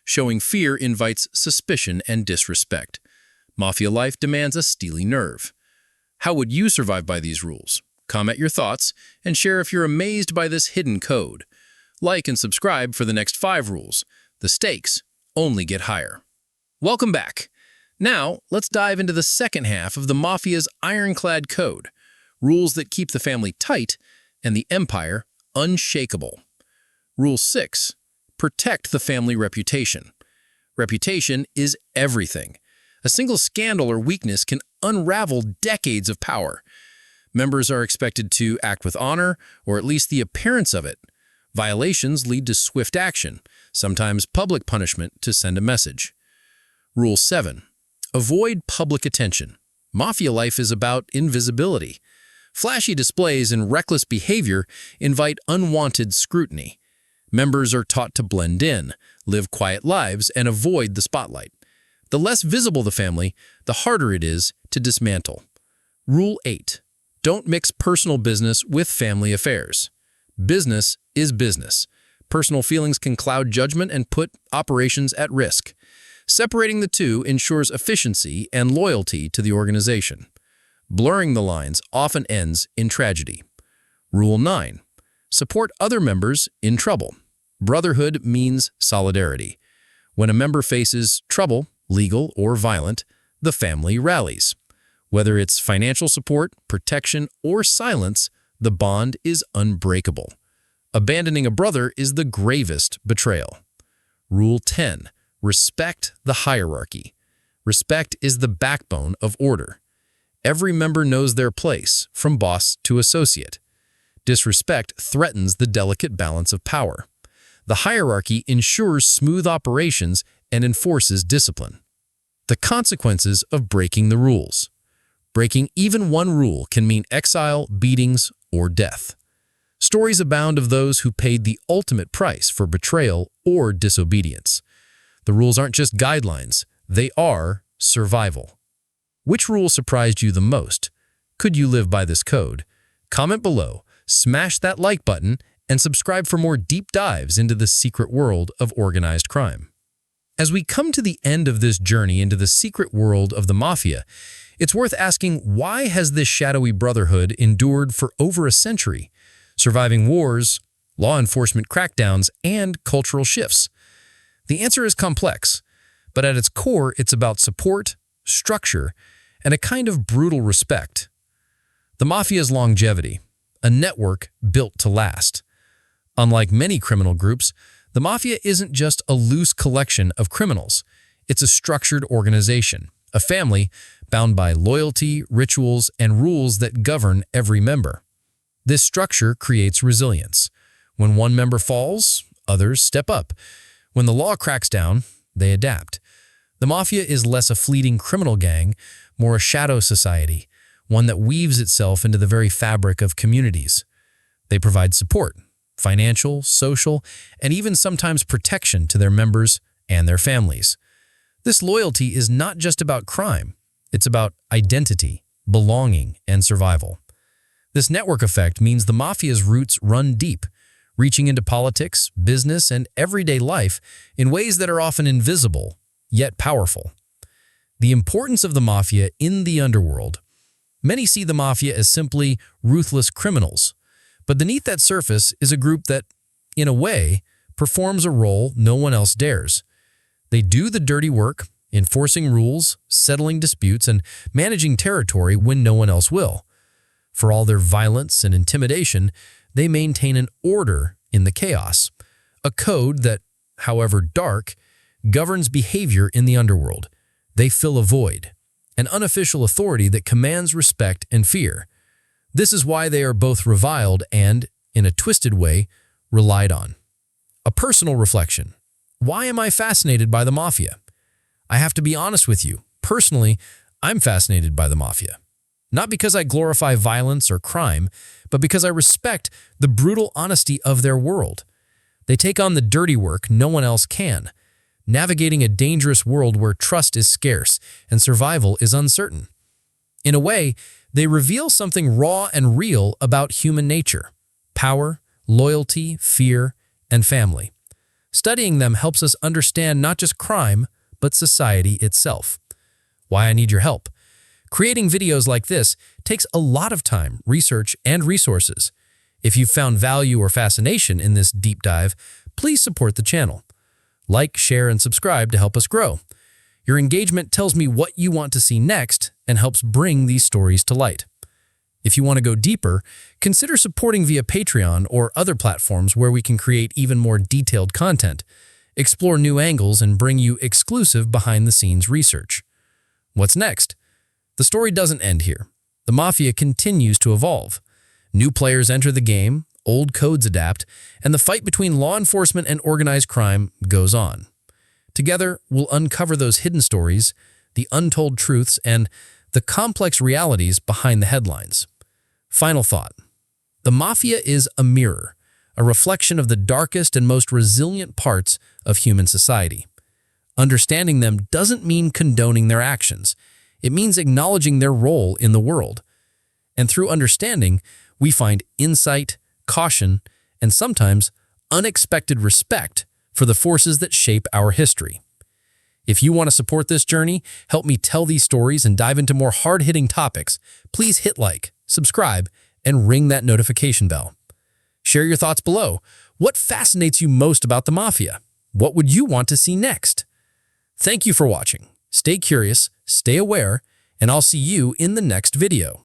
Showing fear invites suspicion and disrespect. Mafia life demands a steely nerve. How would you survive by these rules? Comment your thoughts and share if you're amazed by this hidden code. Like and subscribe for the next 5 rules. The stakes only get higher. Welcome back. Now, let's dive into the second half of the Mafia's ironclad code, rules that keep the family tight and the empire unshakable. Rule 6. Protect the family reputation. Reputation is everything. A single scandal or weakness can unravel decades of power. Members are expected to act with honor, or at least the appearance of it. Violations lead to swift action, sometimes public punishment, to send a message. Rule 7. Avoid public attention. Mafia life is about invisibility. Flashy displays and reckless behavior invite unwanted scrutiny. Members are taught to blend in, live quiet lives, and avoid the spotlight. The less visible the family, the harder it is to dismantle. Rule 8. Don't mix personal business with family affairs. Business is business. Personal feelings can cloud judgment and put operations at risk. Separating the two ensures efficiency and loyalty to the organization. Blurring the lines often ends in tragedy. Rule 9. Support other members in trouble. Brotherhood means solidarity. When a member faces trouble, legal or violent, the family rallies. Whether it's financial support, protection, or silence, the bond is unbreakable. Abandoning a brother is the gravest betrayal. Rule 10. Respect the hierarchy. Respect is the backbone of order. Every member knows their place, from boss to associate. Disrespect threatens the delicate balance of power. The hierarchy ensures smooth operations and enforces discipline. The consequences of breaking the rules. Breaking even one rule can mean exile, beatings, or death. Stories abound of those who paid the ultimate price for betrayal or disobedience. The rules aren't just guidelines, they are survival. Which rule surprised you the most? Could you live by this code? Comment below, smash that like button, and subscribe for more deep dives into the secret world of organized crime. As we come to the end of this journey into the secret world of the Mafia, it's worth asking, why has this shadowy brotherhood endured for over a century, surviving wars, law enforcement crackdowns, and cultural shifts? The answer is complex, but at its core, it's about support, structure, and a kind of brutal respect. The Mafia's longevity, a network built to last. Unlike many criminal groups, the Mafia isn't just a loose collection of criminals. It's a structured organization, a family bound by loyalty, rituals, and rules that govern every member. This structure creates resilience. When one member falls, others step up. When the law cracks down, they adapt. The Mafia is less a fleeting criminal gang, more a shadow society, one that weaves itself into the very fabric of communities. They provide support, financial, social, and even sometimes protection to their members and their families. This loyalty is not just about crime, it's about identity, belonging, and survival. This network effect means the Mafia's roots run deep, reaching into politics, business, and everyday life in ways that are often invisible, yet powerful. The importance of the Mafia in the underworld. Many see the Mafia as simply ruthless criminals, but beneath that surface is a group that, in a way, performs a role no one else dares. They do the dirty work, enforcing rules, settling disputes, and managing territory when no one else will. For all their violence and intimidation, they maintain an order in the chaos, a code that, however dark, governs behavior in the underworld. They fill a void, an unofficial authority that commands respect and fear. This is why they are both reviled and, in a twisted way, relied on. A personal reflection. Why am I fascinated by the Mafia? I have to be honest with you. Personally, I'm fascinated by the Mafia. Not because I glorify violence or crime, but because I respect the brutal honesty of their world. They take on the dirty work no one else can, navigating a dangerous world where trust is scarce and survival is uncertain. In a way, they reveal something raw and real about human nature: power, loyalty, fear, and family. Studying them helps us understand not just crime, but society itself. Why I need your help. Creating videos like this takes a lot of time, research, and resources. If you've found value or fascination in this deep dive, please support the channel. Like, share, and subscribe to help us grow. Your engagement tells me what you want to see next and helps bring these stories to light. If you want to go deeper, consider supporting via Patreon or other platforms where we can create even more detailed content, explore new angles, and bring you exclusive behind-the-scenes research. What's next? The story doesn't end here. The Mafia continues to evolve. New players enter the game, old codes adapt, and the fight between law enforcement and organized crime goes on. Together, we'll uncover those hidden stories, the untold truths, and the complex realities behind the headlines. Final thought. The Mafia is a mirror, a reflection of the darkest and most resilient parts of human society. Understanding them doesn't mean condoning their actions. It means acknowledging their role in the world. And through understanding, we find insight, caution, and sometimes unexpected respect for the forces that shape our history. If you want to support this journey, help me tell these stories, and dive into more hard-hitting topics, please hit like, subscribe, and ring that notification bell. Share your thoughts below. What fascinates you most about the Mafia? What would you want to see next? Thank you for watching. Stay curious, stay aware, and I'll see you in the next video.